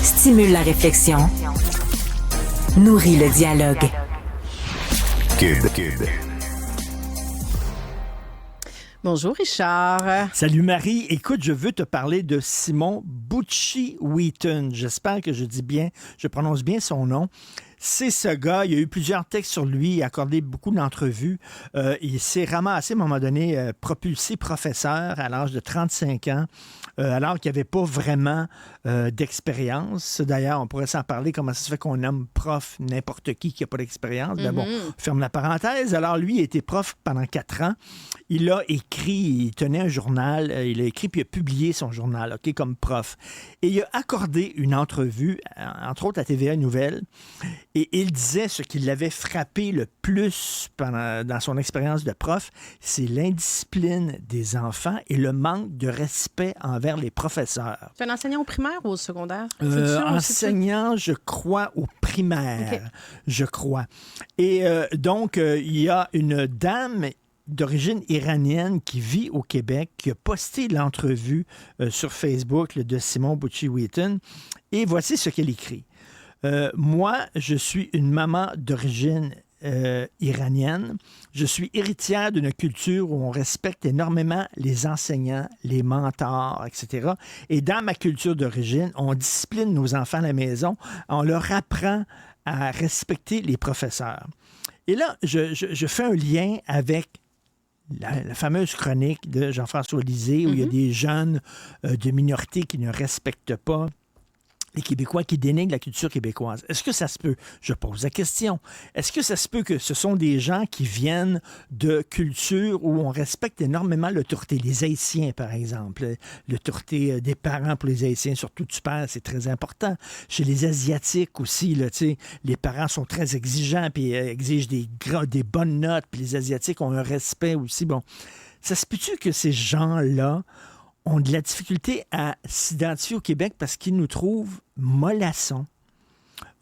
Stimule la réflexion. Nourrit le dialogue. Cube. Bonjour Richard. Salut Marie. Écoute, je veux te parler de Simon Bucci-Wheaton. J'espère que je prononce bien son nom. C'est ce gars, il y a eu plusieurs textes sur lui, il a accordé beaucoup d'entrevues. Il s'est ramassé à un moment donné propulsé professeur à l'âge de 35 ans, alors qu'il n'y avait pas vraiment d'expérience. D'ailleurs, on pourrait s'en parler, comment ça se fait qu'on nomme prof n'importe qui n'a pas d'expérience. Mais bon, ferme la parenthèse. Alors lui, il a été prof pendant 4 ans. Il a écrit, il tenait un journal, il a écrit puis il a publié son journal, OK, comme prof. Et il a accordé une entrevue, entre autres à TVA Nouvelles. Et il disait ce qui l'avait frappé le plus dans son expérience de prof, c'est l'indiscipline des enfants et le manque de respect envers les professeurs. Tu es un enseignant au primaire ou au secondaire? Enseignant, je crois, au primaire, okay. Je crois. Et donc, il y a une dame d'origine iranienne qui vit au Québec, qui a posté l'entrevue sur Facebook de Simon Bucci-Wheaton. Et voici ce qu'elle écrit. Moi, je suis une maman d'origine iranienne. Je suis héritière d'une culture où on respecte énormément les enseignants, les mentors, etc. Et dans ma culture d'origine, on discipline nos enfants à la maison. On leur apprend à respecter les professeurs. Et là, je fais un lien avec la fameuse chronique de Jean-François Lisée où il y a des jeunes de minorités qui ne respectent pas les Québécois qui dénigrent la culture québécoise. Est-ce que ça se peut? Je pose la question. Est-ce que ça se peut que ce sont des gens qui viennent de cultures où on respecte énormément l'autorité? Les Haïtiens, par exemple. L'autorité des parents pour les Haïtiens, surtout du père, c'est très important. Chez les Asiatiques aussi, là, les parents sont très exigeants puis exigent des bonnes notes. Puis les Asiatiques ont un respect aussi. Bon, ça se peut-tu que ces gens-là ont de la difficulté à s'identifier au Québec parce qu'ils nous trouvent mollassons,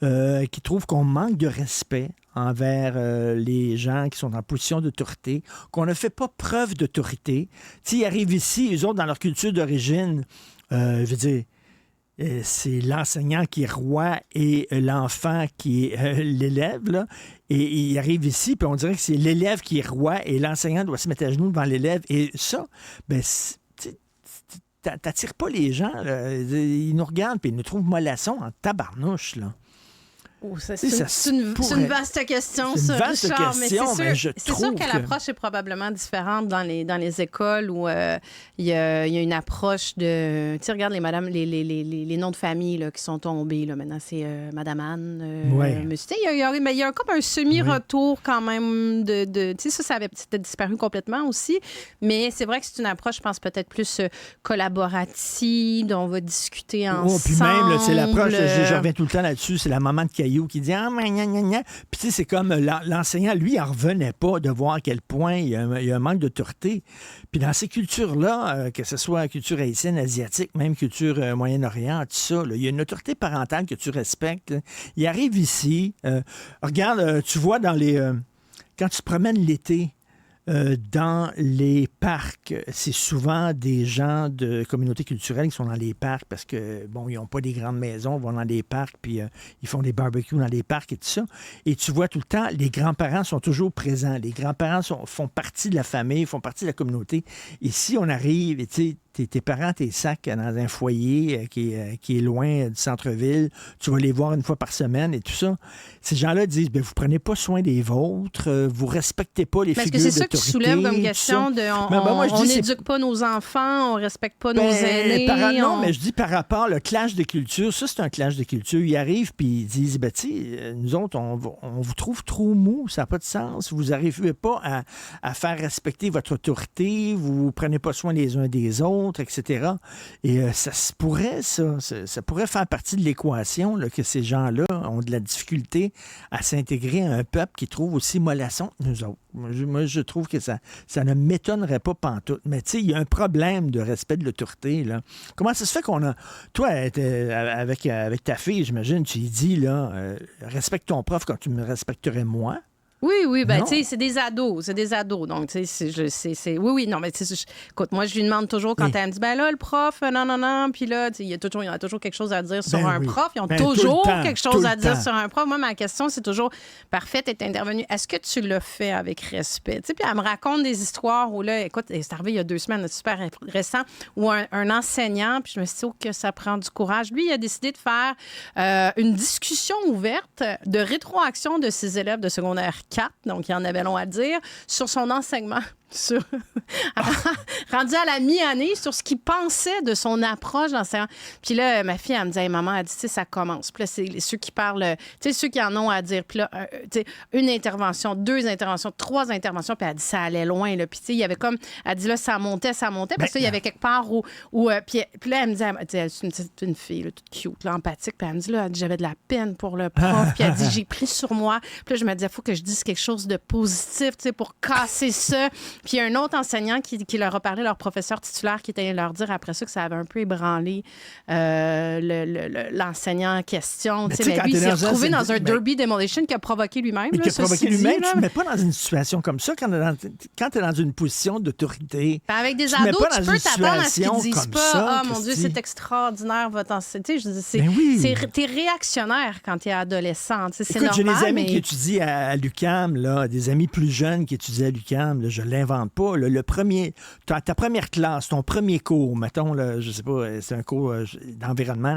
qu'ils trouvent qu'on manque de respect envers les gens qui sont en position d'autorité, qu'on ne fait pas preuve d'autorité. Ils arrivent ici, eux autres, dans leur culture d'origine, je veux dire, c'est l'enseignant qui est roi et l'enfant qui est l'élève, là. Et il arrive ici, puis on dirait que c'est l'élève qui est roi et l'enseignant doit se mettre à genoux devant l'élève. Et ça, ben t'attires pas les gens, là. Ils nous regardent et ils nous trouvent mollassons en tabarnouche, là. Oh, c'est une vaste question, ça, Richard. Mais c'est sûr que l'approche est probablement différente dans les écoles où il y a une approche de... Tu sais, regarde les noms de famille là, qui sont tombés. Là. Maintenant, c'est Madame Anne. Monsieur. Il y a comme un semi-retour quand même de tu sais, ça avait peut-être disparu complètement aussi. Mais c'est vrai que c'est une approche, je pense, peut-être plus collaborative, dont on va discuter ensemble. Puis même, là, c'est l'approche, je reviens tout le temps là-dessus, c'est la maman de Caillou qui dit « Ah, gna, gna, gna. » Puis tu sais, c'est comme l'enseignant, lui, il n'en revenait pas de voir à quel point il y a un manque d'autorité. Puis dans ces cultures-là, que ce soit culture haïtienne, asiatique, même culture Moyen-Orient, tout ça, là, il y a une autorité parentale que tu respectes. Là. Il arrive ici, regarde, tu vois dans les... quand tu te promènes l'été, dans les parcs, c'est souvent des gens de communautés culturelles qui sont dans les parcs parce que, bon, ils n'ont pas des grandes maisons, ils vont dans les parcs, puis ils font des barbecues dans les parcs et tout ça. Et tu vois tout le temps, les grands-parents sont toujours présents. Les grands-parents font partie de la famille, font partie de la communauté. Et si on arrive, et tu sais, tes parents, tes sacs dans un foyer qui est loin du centre-ville, tu vas les voir une fois par semaine et tout ça. Ces gens-là disent, ben, vous prenez pas soin des vôtres, vous respectez pas les figures d'autorité. Est-ce que c'est ça que tu soulèves comme question de on n'éduque pas nos enfants, on respecte pas nos aînés? Non, mais je dis par rapport le clash de culture, ça c'est un clash de culture. Ils arrivent puis ils disent, ben tu sais, nous autres, on vous trouve trop mou, ça n'a pas de sens, vous n'arrivez pas à faire respecter votre autorité, vous prenez pas soin les uns des autres, etc. Et ça pourrait faire partie de l'équation là, que ces gens-là ont de la difficulté à s'intégrer à un peuple qui trouve aussi mollasson que nous autres. Moi, je trouve que ça ne m'étonnerait pas pantoute. Mais tu sais, il y a un problème de respect de l'autorité, là. Comment ça se fait qu'on a... Toi, avec ta fille, j'imagine, tu lui dis, là, respecte ton prof quand tu me respecterais moi. Oui, ben, tu sais, c'est des ados. Donc, tu sais, oui, non, mais écoute, moi, je lui demande toujours quand elle me dit, ben là, le prof, non, puis là, il y a toujours quelque chose à dire sur un prof. Ils ont toujours quelque chose à dire sur un prof. Moi, ma question, c'est toujours, parfait, t'es intervenu. Est-ce que tu l'as fait avec respect? Tu sais, puis elle me raconte des histoires où, là, écoute, c'est arrivé il y a 2 semaines, c'est super récent, où un enseignant, puis je me suis dit, que ça prend du courage. Lui, il a décidé de faire une discussion ouverte de rétroaction de ses élèves de secondaire 4, donc il y en avait long à dire, sur son enseignement. Rendu à la mi-année, sur ce qu'il pensait de son approche d'enseignant. Puis là, ma fille, elle me dit, hey, maman, elle dit, tu sais, ça commence. Puis là, c'est ceux qui parlent, tu sais, ceux qui en ont à dire. Puis là, tu sais, 1 intervention, 2 interventions, 3 interventions. Puis elle dit, ça allait loin, là. Puis tu sais, il y avait comme, elle dit, là, ça montait. Parce qu'il y avait quelque part où puis là, elle me dit, c'est une fille, là, toute cute, là, empathique. Puis elle me dit, là, j'avais de la peine pour le prof. Puis elle dit, j'ai pris sur moi. Puis là, je me disais, il faut que je dise quelque chose de positif, tu sais, pour casser ça. Puis il y a un autre enseignant qui leur a parlé, leur professeur titulaire, qui était allé leur dire après ça que ça avait un peu ébranlé l'enseignant en question. Mais lui, il s'est retrouvé dans un derby demolition qui a provoqué lui-même. Mais qui a provoqué lui-même. Tu ne mets pas dans une situation comme ça quand tu es dans une position d'autorité. Ben avec des ados, tu peux t'attendre à ce qu'ils disent pas « Ah, mon Dieu, c'est extraordinaire, votre enseignement. » T'es réactionnaire quand tu es adolescent. C'est normal. J'ai des amis qui étudient à l'UQAM, des amis plus jeunes qui étudient à l'UQAM. Je ne l'invente pas. Ta première classe, ton premier cours, mettons, je sais pas, c'est un cours d'environnement,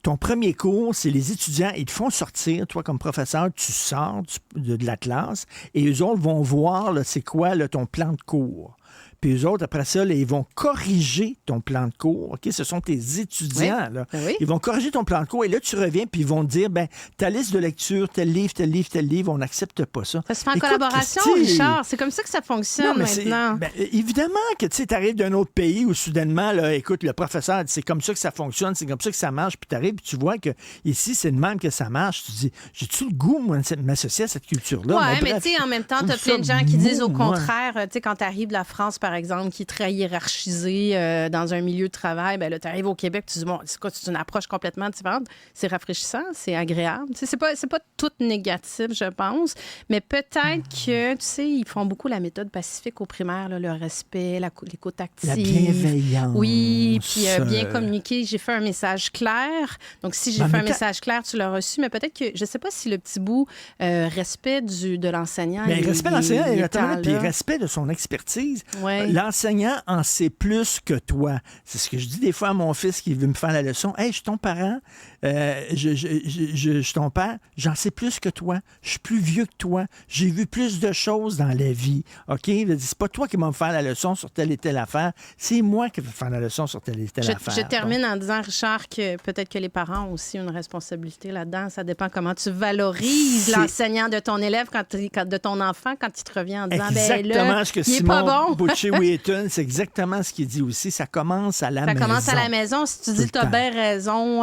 ton premier cours, c'est les étudiants, ils te font sortir, toi comme professeur, tu sors de la classe et eux autres vont voir, c'est quoi ton plan de cours. Puis eux autres, après ça, là, ils vont corriger ton plan de cours. OK? Ce sont tes étudiants. Là. Oui. Ils vont corriger ton plan de cours. Et là, tu reviens, puis ils vont te dire, ta liste de lecture, tel livre, on n'accepte pas ça. Ça se fait en collaboration, Richard. C'est comme ça que ça fonctionne maintenant. Évidemment que tu arrives d'un autre pays où soudainement, là, écoute, le professeur dit, c'est comme ça que ça fonctionne, c'est comme ça que ça marche. Puis tu arrives, puis tu vois que ici, c'est de même que ça marche. Tu dis, j'ai-tu le goût, moi, de m'associer à cette culture-là? Oui, mais tu sais, en même temps, tu as plein de gens qui disent au contraire, tu sais, quand tu arrives de la France, par exemple, qui est très hiérarchisé dans un milieu de travail, ben là, tu arrives au Québec, tu dis, bon, c'est une approche complètement différente. C'est rafraîchissant, c'est agréable. Tu sais, c'est pas tout négatif, je pense, mais peut-être que, tu sais, ils font beaucoup la méthode pacifique au primaire, là, le respect, l'écoute active. La bienveillance. Oui, puis bien communiquer. J'ai fait un message clair. Donc, si j'ai fait un message clair, tu l'as reçu, mais peut-être que, je sais pas si le petit bout respect de l'enseignant. Mais respect de l'enseignant, puis respect de son expertise. Ouais. L'enseignant en sait plus que toi. C'est ce que je dis des fois à mon fils qui veut me faire la leçon. Hey, je suis ton parent, je suis ton père, j'en sais plus que toi. Je suis plus vieux que toi. J'ai vu plus de choses dans la vie. OK? C'est pas toi qui vas me faire la leçon sur telle et telle affaire. C'est moi qui vais faire la leçon sur telle et telle affaire. Je termine en disant, Richard, que peut-être que les parents ont aussi une responsabilité là-dedans. Ça dépend comment tu valorises l'enseignant de ton élève, de ton enfant, quand il te revient en disant, exactement ce que Simon bon. Boucher-Wheaton, c'est exactement ce qu'il dit aussi. Ça commence à la maison. Ça commence à la maison. Si tu dis, tu as bien raison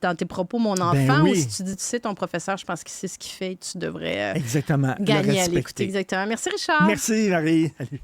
dans tes propos, mon enfant, ou si tu dis, tu sais, ton professeur, je pense qu'il sait ce qu'il fait, tu devrais exactement. gagner à l'écouter. Exactement. Merci, Richard. Merci, Marie. Salut.